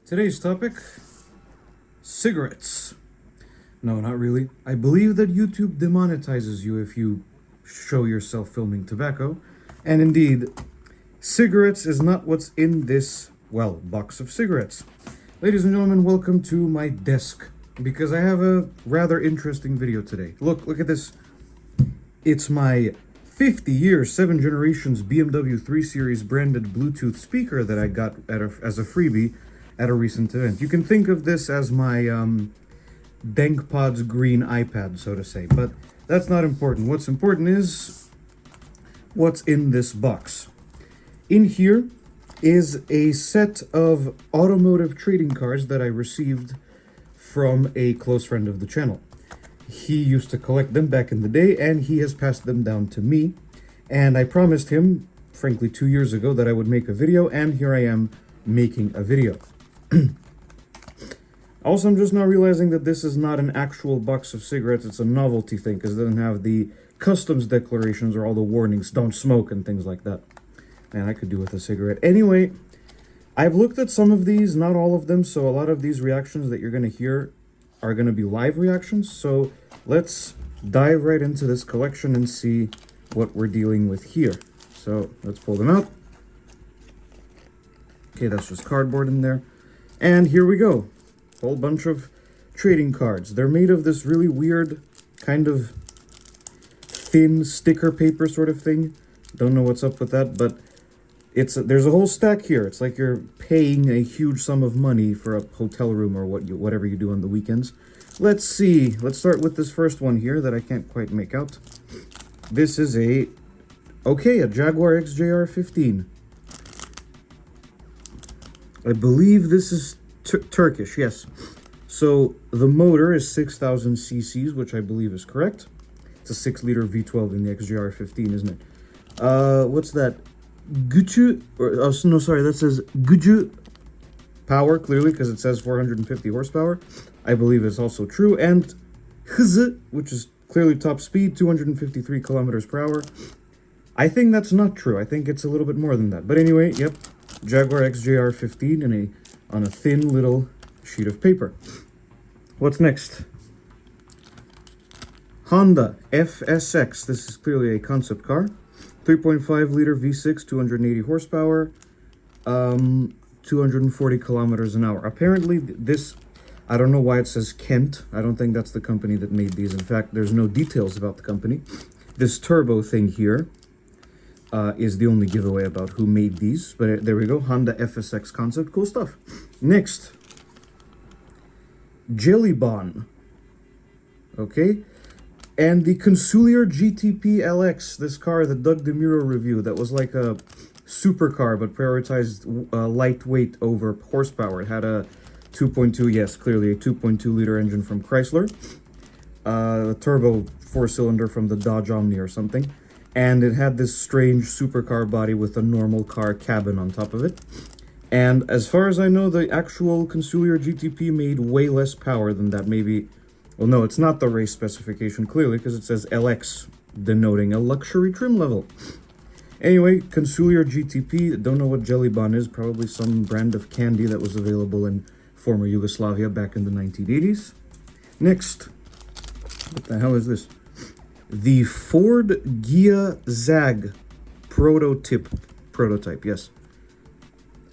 Today's topic, cigarettes. No, not really. I believe that YouTube demonetizes you if you show yourself filming tobacco. And indeed, cigarettes is not what's in this, well, box of cigarettes. Ladies and gentlemen, welcome to my desk, because I have a rather interesting video today. Look at this. It's my 50-year, 7 generations BMW 3 Series branded Bluetooth speaker that I got as a freebie at a recent event. You can think of this as my DenkPod's green iPad, so to say, but that's not important. What's important is what's in this box. In here is a set of automotive trading cards that I received from a close friend of the channel. He used to collect them back in the day, and he has passed them down to me. And I promised him, frankly, 2 years ago that I would make a video, and here I am making a video. Also, I'm just now realizing that this is not an actual box of cigarettes. It's a novelty thing, because it doesn't have the customs declarations or all the warnings, don't smoke and things like that. Man, I could do with a cigarette. Anyway, I've looked at some of these, not all of them, so a lot of these reactions that you're going to hear are going to be live reactions. So let's dive right into this collection and see what we're dealing with here. So let's pull them out. Okay, that's just cardboard in there. And here we go. Whole bunch of trading cards. They're made of this really weird kind of thin sticker paper sort of thing. Don't know what's up with that, but there's a whole stack here. It's like you're paying a huge sum of money for a hotel room or whatever you do on the weekends. Let's see. Let's start with this first one here that I can't quite make out. This is a Jaguar XJR15. I believe this is Turkish, yes. So the motor is 6,000 cc's, which I believe is correct. It's a 6-liter V12 in the XJR15, isn't it? What's that? Gücü, no, sorry, that says Gücü power, clearly, because it says 450 horsepower. I believe it's also true. And hızı, which is clearly top speed, 253 kilometers per hour. I think that's not true. I think it's a little bit more than that. But anyway, yep, Jaguar XJR15 on a thin little sheet of paper. What's next? Honda FSX. This is clearly a concept car. 3.5 liter V6, 280 horsepower, 240 kilometers an hour. Apparently this, I don't know why it says Kent. I don't think that's the company that made these. In fact, there's no details about the company. This turbo thing here is the only giveaway about who made these. But there we go, Honda FSX concept, cool stuff. Next, Jelly Bon. Okay. And the Consulier GTP LX, this car that Doug DeMuro reviewed, that was like a supercar, but prioritized lightweight over horsepower. It had a 2.2, yes, clearly a 2.2 liter engine from Chrysler, a turbo 4-cylinder from the Dodge Omni or something, and it had this strange supercar body with a normal car cabin on top of it. And as far as I know, the actual Consulier GTP made way less power than that, maybe. Well, no, it's not the race specification, clearly, because it says LX, denoting a luxury trim level. Anyway, Consulier GTP, don't know what Jelly Bon is, probably some brand of candy that was available in former Yugoslavia back in the 1980s. Next, what the hell is this? The Ford Ghia Zag prototype, yes.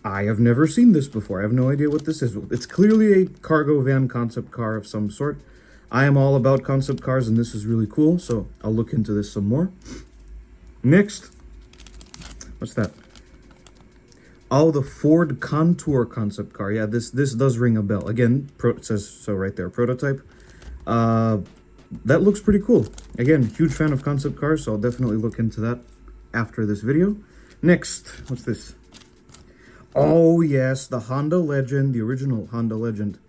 I have never seen this before. I have no idea what this is. It's clearly a cargo van concept car of some sort. I am all about concept cars, and this is really cool, so I'll look into this some more. Next, what's that? Oh, the Ford Contour concept car. Yeah, this does ring a bell. Again, it says so right there, prototype. That looks pretty cool. Again, huge fan of concept cars, so I'll definitely look into that after this video. Next, what's this? Oh, yes, the Honda Legend, the original Honda Legend.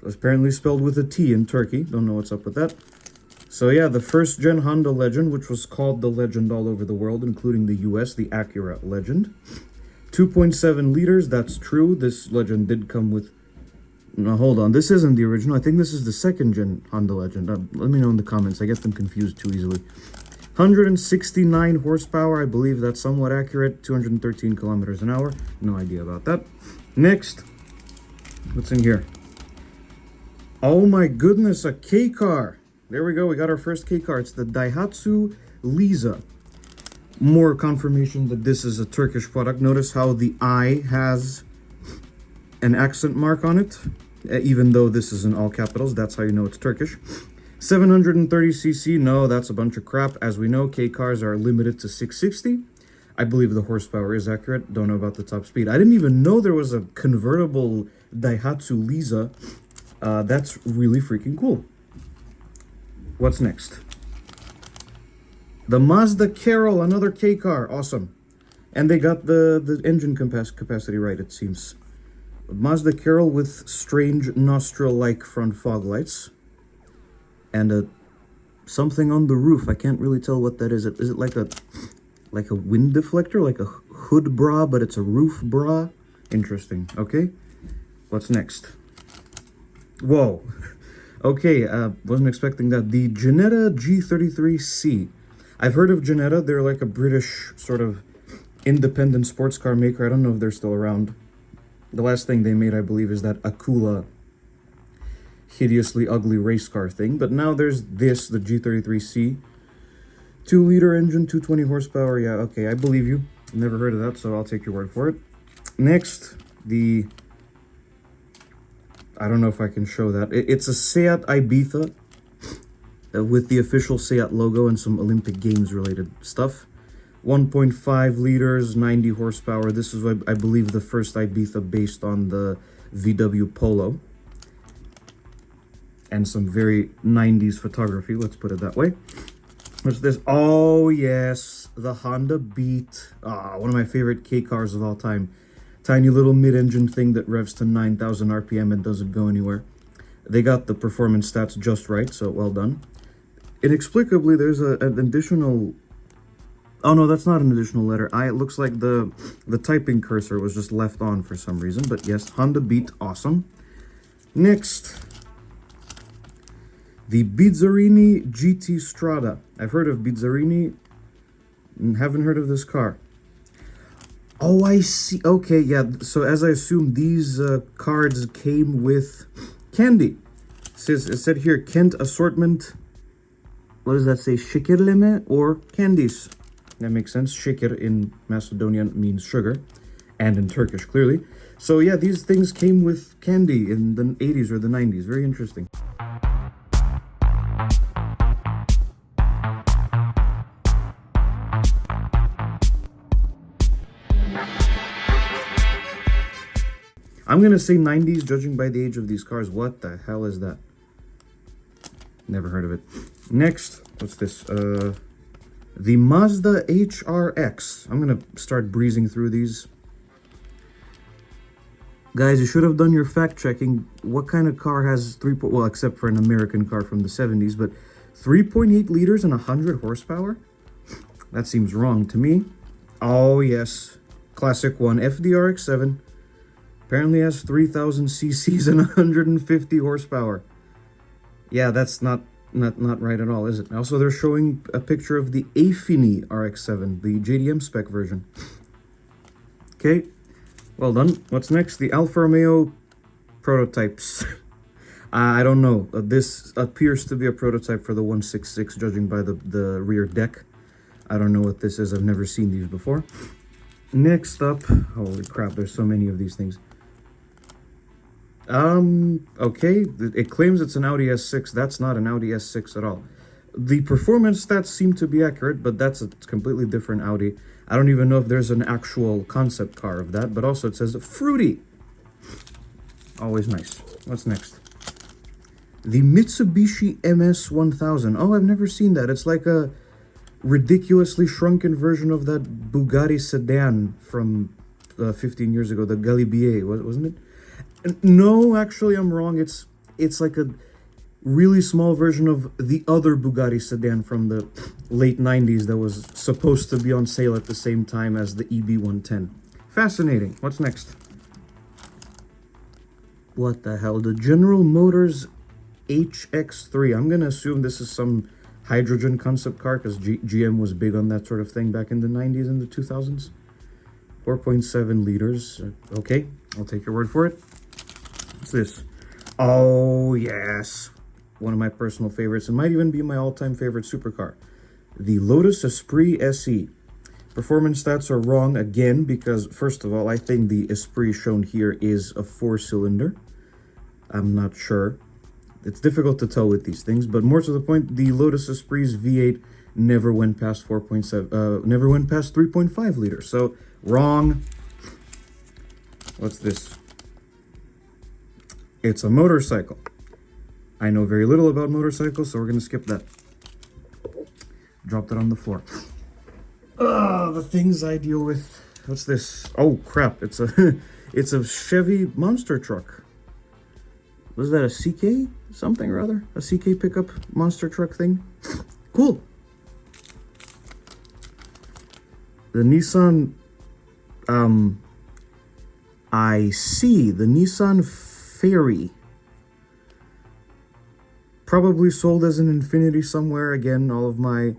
It was apparently spelled with a T in Turkey. Don't know what's up with that. So yeah, the first gen Honda Legend, which was called the Legend all over the world, including the US, the Acura Legend. 2.7 liters, that's true. This Legend did come with... No, hold on. This isn't the original. I think this is the second gen Honda Legend. Let me know in the comments. I get them confused too easily. 169 horsepower, I believe that's somewhat accurate. 213 kilometers an hour. No idea about that. Next, What's in here? Oh my goodness, a K car. There we go. We got our first K car. It's the Daihatsu Lisa. More confirmation that this is a Turkish product. Notice how the I has an accent mark on it, even though this is in all capitals. That's how you know it's Turkish. 730cc. No, that's a bunch of crap. As we know, K cars are limited to 660. I believe the horsepower is accurate. Don't know about the top speed. I didn't even know there was a convertible Daihatsu Lisa. That's really freaking cool. What's next? The Mazda Carol, another K car. Awesome. And they got the engine capacity right, it seems. Mazda Carol with strange nostril-like front fog lights. And something on the roof. I can't really tell what that is. Is it like a wind deflector? Like a hood bra, but it's a roof bra? Interesting. Okay. What's next? Whoa. Okay, wasn't expecting that. The Ginetta G33C. I've heard of Ginetta. They're like a British sort of independent sports car maker. I don't know if they're still around. The last thing they made, I believe, is that Akula hideously ugly race car thing. But now there's this, the G33C. 2-liter engine, 220 horsepower. Yeah, okay, I believe you. Never heard of that, so I'll take your word for it. Next, the... I don't know if I can show that. It's a Seat Ibiza with the official Seat logo and some Olympic Games related stuff. 1.5 liters, 90 horsepower. This is, I believe, the first Ibiza based on the VW Polo. And some very 90s photography, let's put it that way. What's this? Oh, yes, the Honda Beat. One of my favorite K cars of all time. Tiny little mid-engine thing that revs to 9,000 RPM and doesn't go anywhere. They got the performance stats just right, so well done. Inexplicably, there's an additional... Oh, no, that's not an additional letter. It looks like the typing cursor was just left on for some reason. But yes, Honda Beat, awesome. Next, the Bizzarini GT Strada. I've heard of Bizzarini, haven't heard of this car. Oh, I see. Okay, yeah. So as I assume, these cards came with candy. It said here, Kent assortment. What does that say? Şekerleme or candies. That makes sense. Şeker in Macedonian means sugar, and in Turkish, clearly. So yeah, these things came with candy in the 80s or the 90s. Very interesting. I'm going to say 90s, judging by the age of these cars. What the hell is that? Never heard of it. Next, what's this? The Mazda HRX. I'm going to start breezing through these. Guys, you should have done your fact-checking. What kind of car has well, except for an American car from the 70s, but 3.8 liters and 100 horsepower? That seems wrong to me. Oh, yes. Classic one. FDRX7. Apparently has 3,000 cc's and 150 horsepower. Yeah, that's not right at all, is it? Also, they're showing a picture of the Afini RX-7, the JDM spec version. Okay, well done. What's next? The Alfa Romeo prototypes. I don't know. This appears to be a prototype for the 166, judging by the rear deck. I don't know what this is. I've never seen these before. Next up, holy crap, there's so many of these things. Okay, it claims it's an Audi S6. That's not an Audi S6 at all. The performance stats seem to be accurate, but that's a completely different Audi. I don't even know if there's an actual concept car of that, but also it says fruity. Always nice. What's next? The Mitsubishi MS-1000. Oh, I've never seen that. It's like a ridiculously shrunken version of that Bugatti sedan from 15 years ago, the Galibier, wasn't it? No, actually, I'm wrong. It's like a really small version of the other Bugatti sedan from the late 90s that was supposed to be on sale at the same time as the EB110. Fascinating. What's next? What the hell? The General Motors HX3. I'm going to assume this is some hydrogen concept car because GM was big on that sort of thing back in the 90s and the 2000s. 4.7 liters. Okay, I'll take your word for it. What's this? Oh, yes. One of my personal favorites. It might even be my all-time favorite supercar. The Lotus Esprit SE. Performance stats are wrong again because, first of all, I think the Esprit shown here is a 4-cylinder. I'm not sure. It's difficult to tell with these things, but more to the point, the Lotus Esprit's V8 never went past 3.5 liters. So, wrong. What's this? It's a motorcycle. I know very little about motorcycles, so we're going to skip that. Dropped it on the floor. The things I deal with. What's this? Oh, crap. It's a it's a Chevy monster truck. Was that a CK? Something or other? A CK pickup monster truck thing? Cool. The Nissan... I see. The Nissan Fairy. Probably sold as an Infinity somewhere. Again, all of my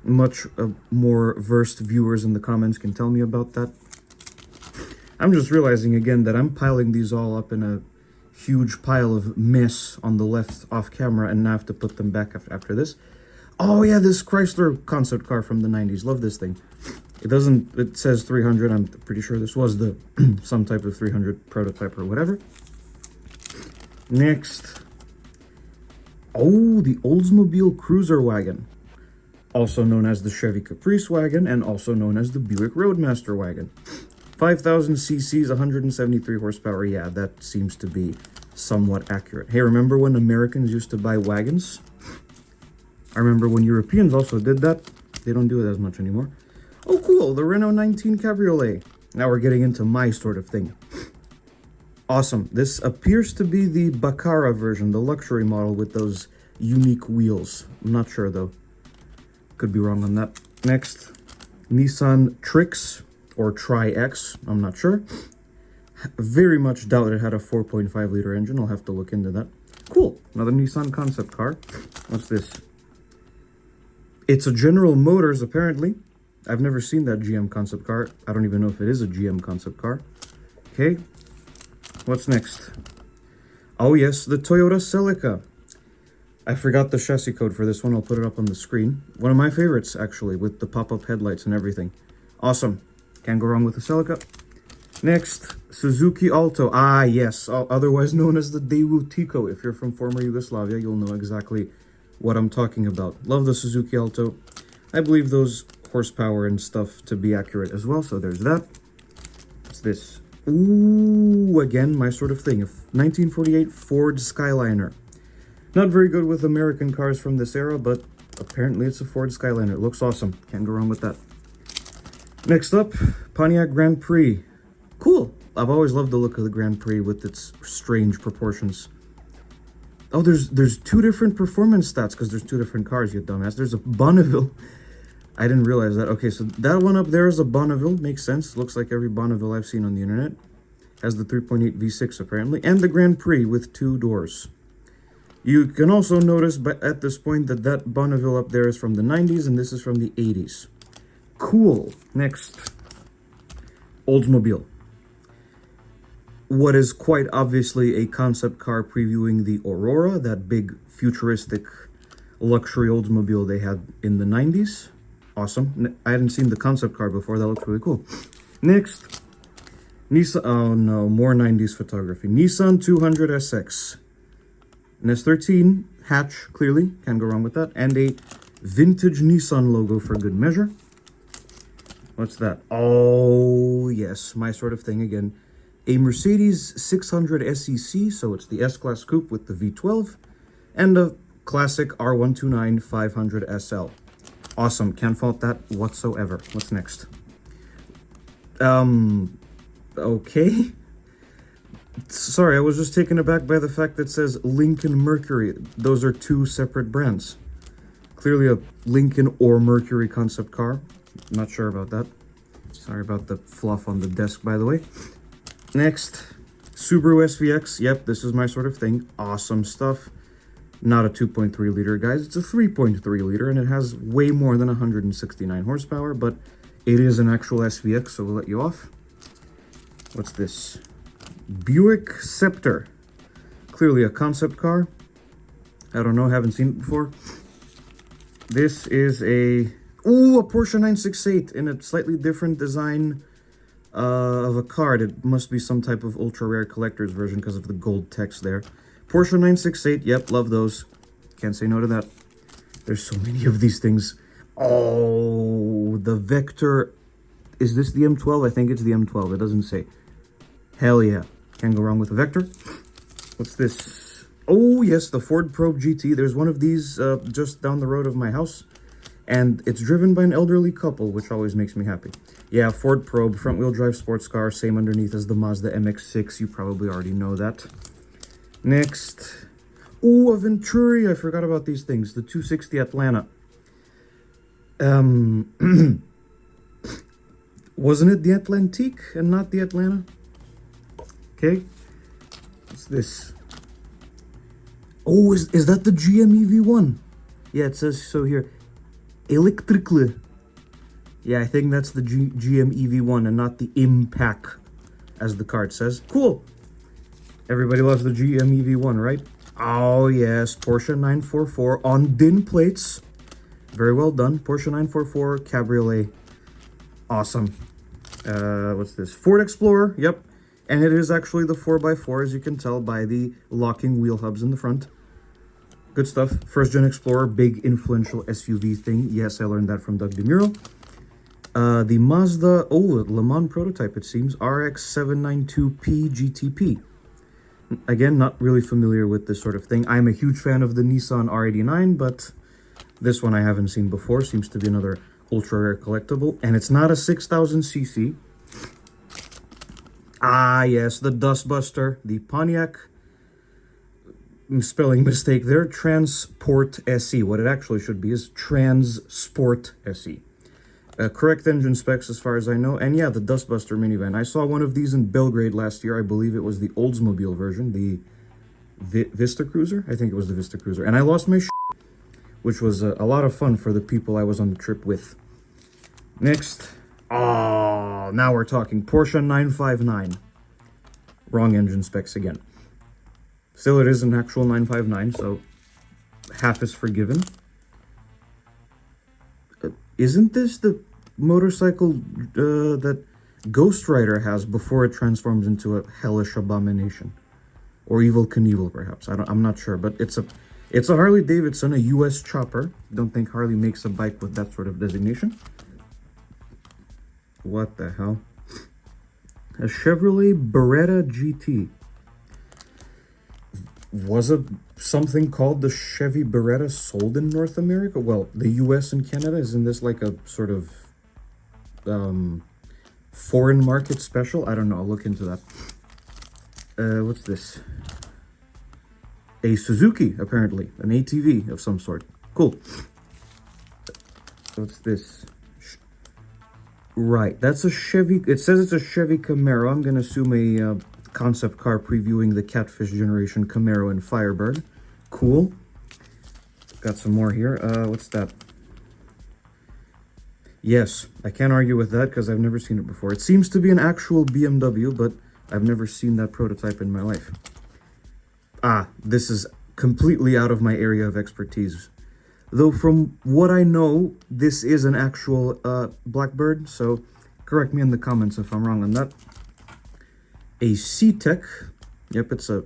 much more versed viewers in the comments can tell me about that. I'm just realizing again that I'm piling these all up in a huge pile of mess on the left off camera, and now I have to put them back after this. Oh yeah, this Chrysler concept car from the 90s. Love this thing. It says 300. I'm pretty sure this was the some type of 300 prototype or whatever. Next. Oh, the Oldsmobile Cruiser Wagon. Also known as the Chevy Caprice Wagon, and also known as the Buick Roadmaster Wagon. 5,000 cc's, 173 horsepower. Yeah, that seems to be somewhat accurate. Hey, remember when Americans used to buy wagons? I remember when Europeans also did that. They don't do it as much anymore. Oh, cool, the Renault 19 Cabriolet. Now we're getting into my sort of thing. Awesome. This appears to be the Baccara version, the luxury model with those unique wheels. I'm not sure, though. Could be wrong on that. Next, Nissan Trix, or Tri-X, I'm not sure. Very much doubt it had a 4.5 liter engine. I'll have to look into that. Cool, another Nissan concept car. What's this? It's a General Motors, apparently. I've never seen that GM concept car. I don't even know if it is a GM concept car. Okay, what's next? Oh yes, the Toyota Celica. I forgot the chassis code for this one. I'll put it up on the screen. One of my favorites, actually, with the pop-up headlights and everything. Awesome. Can't go wrong with the Celica. Next, Suzuki Alto. Ah, yes. Otherwise known as the Daewoo Tico. If you're from former Yugoslavia, you'll know exactly what I'm talking about. Love the Suzuki Alto. I believe those horsepower and stuff to be accurate as well, so there's that. What's this? Ooh, again, my sort of thing. A 1948 Ford Skyliner. Not very good with American cars from this era, but apparently it's a Ford Skyliner. It looks awesome. Can't go wrong with that. Next up, Pontiac Grand Prix. Cool. I've always loved the look of the Grand Prix with its strange proportions. Oh, there's two different performance stats because there's two different cars, you dumbass. There's a Bonneville. I didn't realize that. Okay, so that one up there is a Bonneville. Makes sense. Looks like every Bonneville I've seen on the internet. Has the 3.8 V6 apparently. And the Grand Prix with 2 doors. You can also notice at this point that Bonneville up there is from the 90s and this is from the 80s. Cool. Next. Oldsmobile. What is quite obviously a concept car previewing the Aurora, that big futuristic luxury Oldsmobile they had in the 90s. Awesome. I hadn't seen the concept car before. That looks really cool. Next. Nissan. Oh no, more 90s photography. Nissan 200 SX. An S13 hatch, clearly. Can't go wrong with that. And a vintage Nissan logo for good measure. What's that? Oh, yes. My sort of thing again. A Mercedes 600 SEC, so it's the S-Class Coupe with the V12. And a classic R129 500 SL. Awesome. Can't fault that whatsoever. What's next? Okay. Sorry, I was just taken aback by the fact that it says Lincoln Mercury. Those are 2 separate brands. Clearly a Lincoln or Mercury concept car. Not sure about that. Sorry about the fluff on the desk, by the way. Next, Subaru SVX. Yep, this is my sort of thing. Awesome stuff. Not a 2.3 liter, guys. It's a 3.3 liter, and it has way more than 169 horsepower, but it is an actual SVX, so we'll let you off. What's this? Buick Scepter. Clearly a concept car. I don't know, haven't seen it before. This is a Porsche 968 in a slightly different design of a card. It must be some type of ultra rare collector's version because of the gold text there. Porsche 968, yep, love those. Can't say no to that. There's so many of these things. Oh, the Vector. Is this the M12? I think it's the M12. It doesn't say. Hell yeah. Can't go wrong with a Vector. What's this? Oh, yes, the Ford Probe GT. There's one of these just down the road of my house. And it's driven by an elderly couple, which always makes me happy. Yeah, Ford Probe, front-wheel drive sports car, same underneath as the Mazda MX-6. You probably already know that. Next. Oh, a Venturi. I forgot about these things. The 260 Atlanta. Wasn't it the Atlantique and not the Atlanta? Okay. What's this? Oh, is that the GM EV1? Yeah, it says so here. Electrically. Yeah, I think that's the GM EV1 and not the Impact, as the card says. Cool. Everybody loves the GM EV1, right? Oh, yes. Porsche 944 on DIN plates. Very well done. Porsche 944 Cabriolet. Awesome. What's this? Ford Explorer. Yep. And it is actually the 4x4, as you can tell by the locking wheel hubs in the front. Good stuff. First gen Explorer, big influential SUV thing. Yes, I learned that from Doug DeMuro. The Mazda, Le Mans prototype, it seems. RX-792P GTP. Again, not really familiar with this sort of thing. I'm a huge fan of the Nissan R89, but this one I haven't seen before. Seems to be another ultra rare collectible. And it's not a 6000cc. Ah, yes, the Dustbuster, the Pontiac. Spelling mistake there. Transport SE. What it actually should be is Transport SE. Correct engine specs as far as I know. And yeah, the Dustbuster minivan. I saw one of these in Belgrade last year. I believe it was the Oldsmobile version, the Vista Cruiser. I think it was the Vista Cruiser. And I lost my shit, which was a lot of fun for the people I was on the trip with. Next. Oh, now we're talking. Porsche 959. Wrong engine specs again. Still, it is an actual 959, so half is forgiven. Isn't this the motorcycle that Ghost Rider has before it transforms into a hellish abomination? Or Evil Knievel, perhaps. I'm not sure, but it's a Harley Davidson, a US chopper. Don't think Harley makes a bike with that sort of designation. What the hell? A Chevrolet Beretta GT. Was it something called the Chevy Beretta sold in North America? Well, the US and Canada, isn't this like a sort of foreign market special? I don't know, I'll look into that. What's this? A Suzuki, apparently. An ATV of some sort. Cool. What's this? Right, that's a Chevy. It says it's a Chevy Camaro. I'm going to assume a concept car previewing the Catfish Generation Camaro and Firebird. Cool. Got some more here. What's that? Yes, I can't argue with that because I've never seen it before. It seems to be an actual BMW, but I've never seen that prototype in my life. Ah, this is completely out of my area of expertise. Though from what I know, this is an actual Blackbird, so correct me in the comments if I'm wrong on that. A C-Tech. Yep, it's a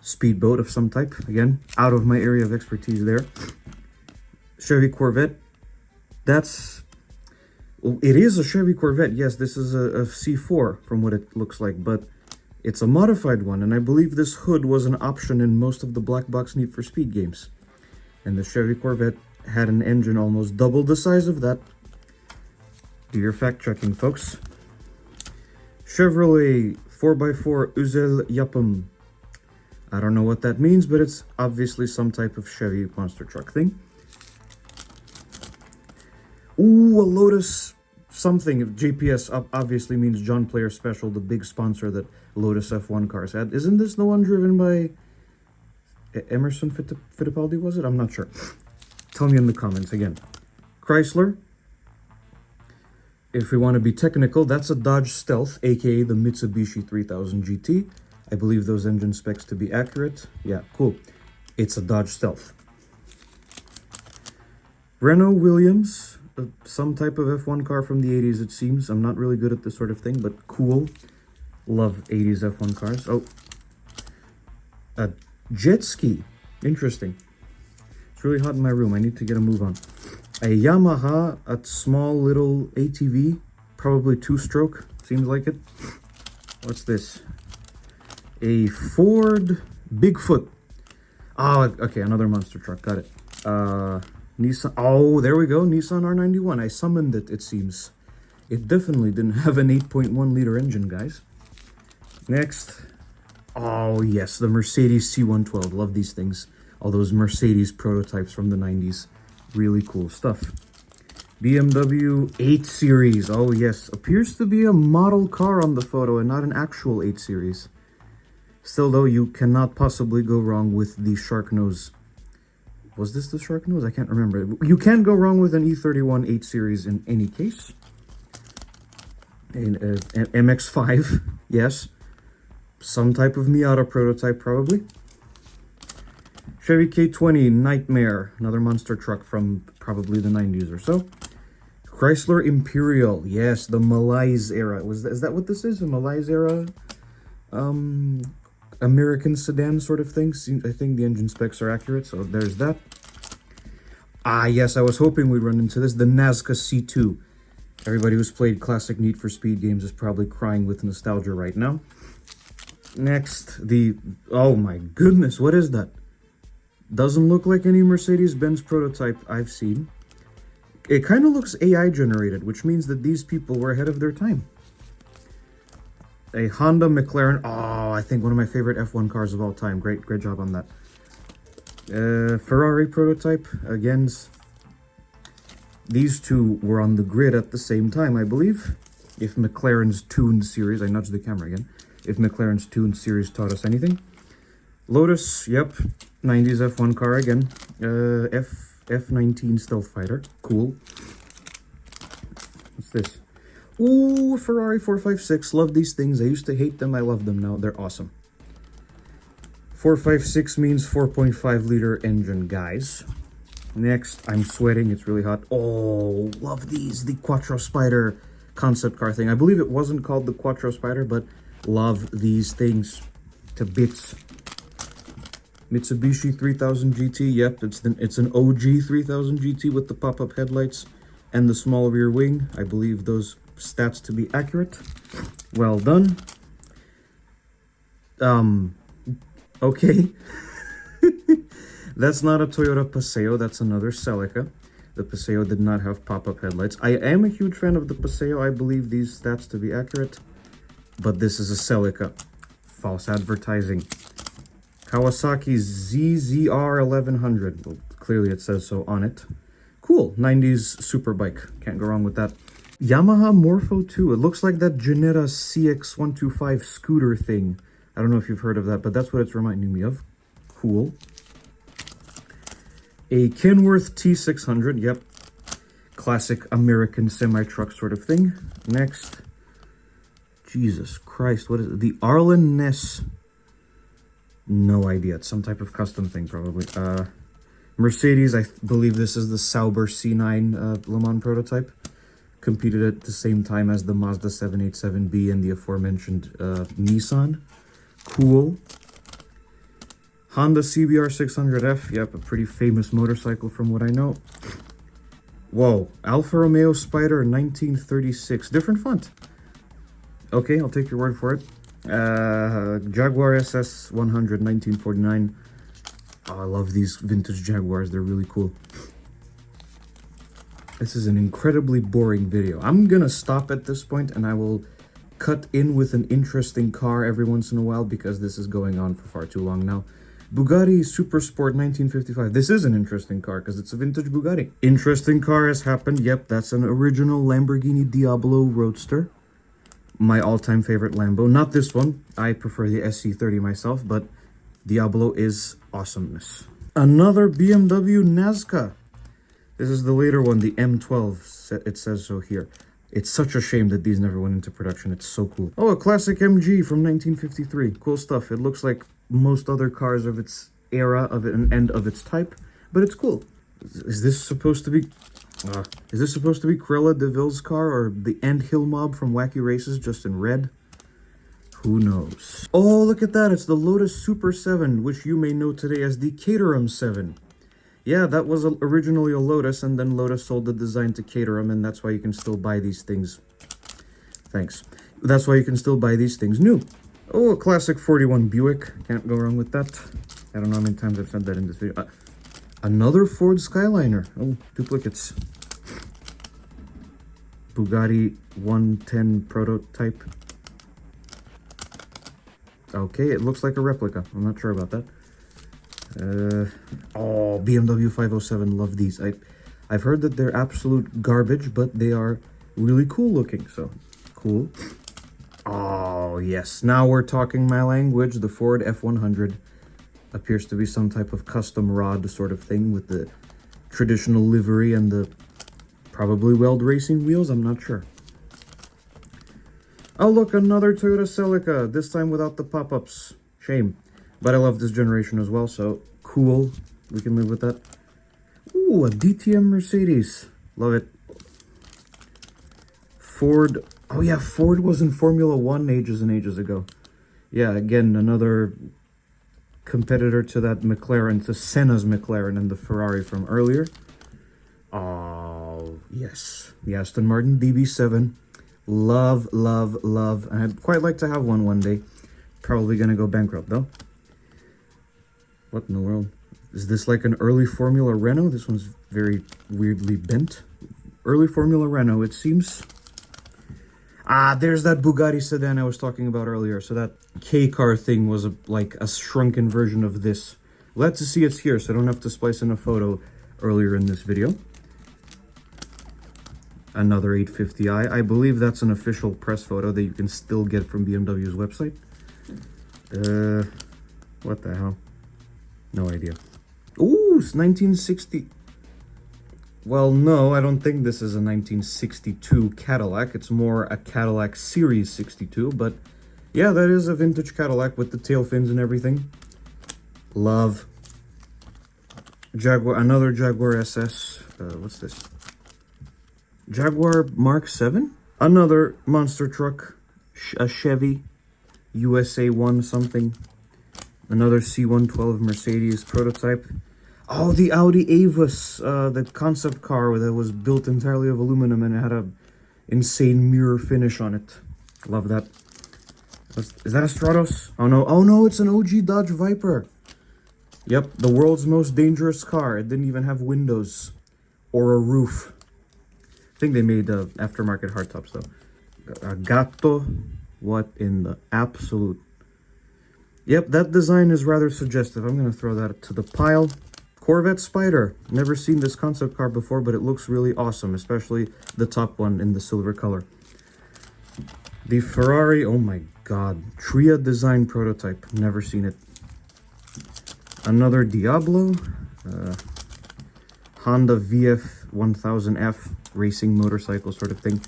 speedboat of some type. Again, out of my area of expertise there. Chevy Corvette. That's... Well, it is a Chevy Corvette. Yes, this is a C4 from what it looks like, but it's a modified one, and I believe this hood was an option in most of the black box Need for Speed games. And the Chevy Corvette had an engine almost double the size of that. Do your fact checking, folks. Chevrolet 4x4 Özel Yapım. I don't know what that means, but it's obviously some type of Chevy monster truck thing. Ooh, a Lotus something. GPS obviously means John Player Special, the big sponsor that Lotus F1 cars had. Isn't this the one driven by Emerson Fittipaldi, was it? I'm not sure. Tell me in the comments again. Chrysler. If we want to be technical, that's a Dodge Stealth, aka the Mitsubishi 3000 GT. I believe those engine specs to be accurate. Yeah, cool. It's a Dodge Stealth. Renault Williams, some type of F1 car from the 80s, it seems. I'm not really good at this sort of thing, but cool. Love 80s F1 cars. Oh, a jet ski. Interesting. It's really hot in my room. I need to get a move on. A Yamaha, a small little ATV, probably two-stroke, seems like it. What's this? A Ford Bigfoot. Oh, okay, another monster truck. Got it. Nissan. Oh, there we go. Nissan R91. I summoned it, it seems. It definitely didn't have an 8.1 liter engine, guys. Next. Oh, yes, the Mercedes C112. Love these things. All those Mercedes prototypes from the 90s. Really cool stuff. BMW 8 Series. Oh, yes. Appears to be a model car on the photo and not an actual 8 Series. Still, though, you cannot possibly go wrong with the shark nose. Was this the shark nose? I can't remember. You can't go wrong with an E31 8 Series in any case. An MX-5, yes. Some type of Miata prototype, probably. Chevy K20 Nightmare, another monster truck from probably the 90s or so. Chrysler Imperial, yes, the Malaise era. Is that what this is? A Malaise era American sedan sort of thing? I think the engine specs are accurate, so there's that. Ah, yes, I was hoping we'd run into this. The Nazca C2. Everybody who's played classic Need for Speed games is probably crying with nostalgia right now. Next, oh my goodness, what is that? Doesn't look like any Mercedes-Benz prototype I've seen. It kind of looks AI generated, which means that these people were ahead of their time. A Honda McLaren. Oh, I think one of my favorite F1 cars of all time. Great job on that. Ferrari prototype. Again, these two were on the grid at the same time, I believe. If McLaren's tuned series, I nudged the camera again. If McLaren's tuned series taught us anything. Lotus, yep. 90s F1 car again. F19 Stealth Fighter. Cool. What's this? Ooh, Ferrari 456. Love these things. I used to hate them. I love them now. They're awesome. 456 means 4.5 liter engine, guys. Next, I'm sweating. It's really hot. Oh, love these. The Quattro Spider concept car thing. I believe it wasn't called the Quattro Spider, but love these things to bits. Mitsubishi 3000 GT. Yep, it's an OG 3000 GT with the pop-up headlights and the small rear wing. I believe those stats to be accurate. Well done. Okay. That's not a Toyota Paseo, that's another Celica. The Paseo did not have pop-up headlights. I am a huge fan of the Paseo. I believe these stats to be accurate. But this is a Celica. False advertising. Kawasaki ZZR 1100. Well, clearly it says so on it. Cool. 90s superbike. Can't go wrong with that. Yamaha Morpho 2. It looks like that Genera CX125 scooter thing. I don't know if you've heard of that, but that's what it's reminding me of. Cool. A Kenworth T600. Yep. Classic American semi-truck sort of thing. Next. Jesus Christ. What is it? The Arlen Ness. No idea. It's some type of custom thing, probably. Mercedes, I believe this is the Sauber C9 Le Mans prototype. Competed at the same time as the Mazda 787B and the aforementioned Nissan. Cool. Honda CBR 600F. Yep, a pretty famous motorcycle from what I know. Whoa. Alfa Romeo Spider 1936. Different font. Okay, I'll take your word for it. Jaguar SS 100 1949. Oh, I love these vintage Jaguars. They're really cool. This is an incredibly boring video. I'm gonna stop at this point and I will cut in with an interesting car every once in a while because this is going on for far too long now. Bugatti Supersport 1955. This is an interesting car because it's a vintage Bugatti. Interesting car has happened. Yep, that's an original Lamborghini Diablo Roadster. My all-time favorite Lambo. Not this one. I prefer the SC30 myself, but Diablo is awesomeness. Another BMW Nazca. This is the later one, the M12. It says so here. It's such a shame that these never went into production. It's so cool. Oh, a classic MG from 1953. Cool stuff. It looks like most other cars of its era, of it, and of its type, but it's cool. Is this supposed to be... is this supposed to be Cruella de Vil's car, or the Ant Hill mob from Wacky Races, just in red? Who knows? Oh, look at that. It's the Lotus Super 7, which you may know today as the Caterham 7. Yeah, that was originally a Lotus, and then Lotus sold the design to Caterham, and that's why you can still buy these things. Thanks. That's why you can still buy these things new. Oh, a classic 41 Buick. Can't go wrong with that. I don't know how many times I've said that in this video. Another Ford Skyliner. Oh, duplicates. Bugatti 110 prototype. Okay, it looks like a replica. I'm not sure about that. Oh, BMW 507. Love these. I've heard that they're absolute garbage, but they are really cool looking. So, cool. Oh, yes. Now we're talking my language. The Ford F100 appears to be some type of custom rod sort of thing with the traditional livery and the probably weld racing wheels. I'm not sure. Oh, look, another Toyota Celica, this time without the pop-ups. Shame. But I love this generation as well, so cool. We can live with that. Ooh, a DTM Mercedes. Love it. Ford. Oh, yeah, Ford was in Formula 1 ages and ages ago. Yeah, again, another competitor to that McLaren, to Senna's McLaren and the Ferrari from earlier. Oh, yes. The Aston Martin DB7. Love, love, love. And I'd quite like to have one day. Probably going to go bankrupt, though. What in the world? Is this like an early Formula Renault? This one's very weirdly bent. Early Formula Renault, it seems. Ah, there's that Bugatti sedan I was talking about earlier. So that K-car thing was like a shrunken version of this. Glad to see it's here, so I don't have to splice in a photo earlier in this video. Another 850i. I believe that's an official press photo that you can still get from BMW's website. What the hell? No idea. Ooh, it's 1960. Well, no, I don't think this is a 1962 Cadillac. It's more a Cadillac Series 62, but yeah, that is a vintage Cadillac with the tail fins and everything. Love. Jaguar, another Jaguar SS. What's this? Jaguar Mark 7? Another monster truck. A Chevy USA 1 something. Another C112 Mercedes prototype. Oh, the Audi Avus, the concept car that was built entirely of aluminum and it had a insane mirror finish on it. Love that. Is that a Stratos? Oh no, it's an OG Dodge Viper. Yep, the world's most dangerous car. It didn't even have windows or a roof. I think they made aftermarket hardtops though. Gatto, what in the absolute... Yep, that design is rather suggestive. I'm going to throw that to the pile. Corvette Spider. Never seen this concept car before, but it looks really awesome, especially the top one in the silver color. The Ferrari, oh my god, Tria design prototype. Never seen it. Another Diablo. Honda VF 1000F racing motorcycle sort of thing.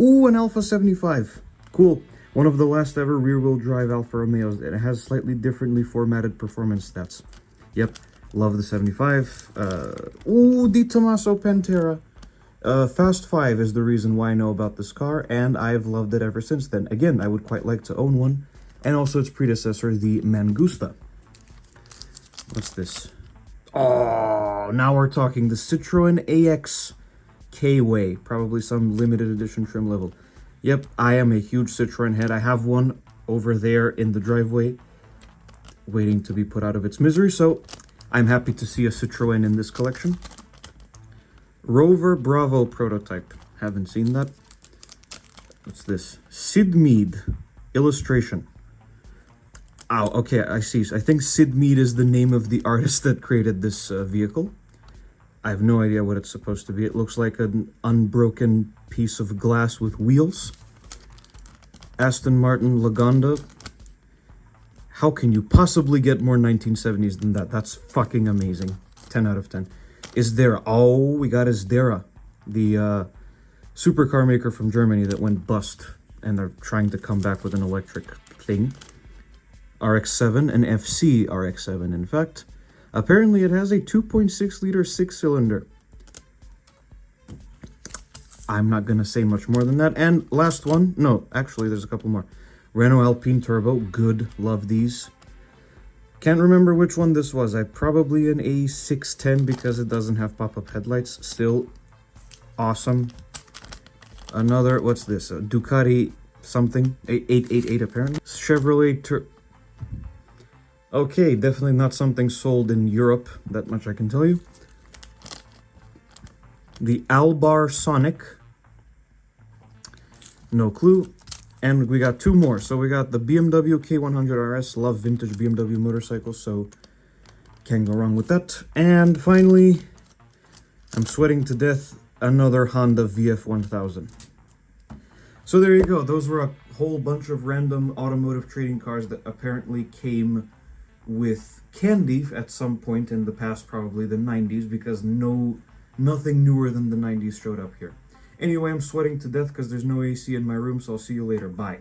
Ooh, an Alpha 75. Cool. One of the last ever rear-wheel drive Alfa Romeos. It has slightly differently formatted performance stats. Yep, love the 75. Ooh, Di Tommaso Pantera. Fast 5 is the reason why I know about this car, and I've loved it ever since then. Again, I would quite like to own one. And also its predecessor, the Mangusta. What's this? Oh, now we're talking the Citroen AX K-Way. Probably some limited edition trim level. Yep, I am a huge Citroen head. I have one over there in the driveway waiting to be put out of its misery, so I'm happy to see a Citroen in this collection. Rover Bravo prototype. Haven't seen that. What's this? Sid Mead illustration. Oh, okay, I see. I think Sid Mead is the name of the artist that created this vehicle. I have no idea what it's supposed to be. It looks like an unbroken piece of glass with wheels. Aston Martin Lagonda. How can you possibly get more 1970s than that? That's fucking amazing. 10 out of 10. Isdera. Oh, we got Isdera. The supercar maker from Germany that went bust, and they're trying to come back with an electric thing. RX-7, an FC RX-7, in fact. Apparently it has a 2.6 liter 6-cylinder. I'm not going to say much more than that. And last one, no, actually there's a couple more. Renault Alpine Turbo, good, love these. Can't remember which one this was. Probably an A610 because it doesn't have pop-up headlights. Still awesome. Another, what's this? A Ducati something, 888 apparently. Chevrolet Okay, definitely not something sold in Europe, that much I can tell you. The Albar Sonic, no clue. And we got two more. So we got the BMW K100 RS, love vintage BMW motorcycles, so can't go wrong with that. And finally, I'm sweating to death, another Honda VF1000. So there you go, those were a whole bunch of random automotive trading cars that apparently came with candy at some point in the past, probably the 90s, because nothing newer than the 90s showed up here. Anyway, I'm sweating to death because there's no AC in my room, so I'll see you later. Bye.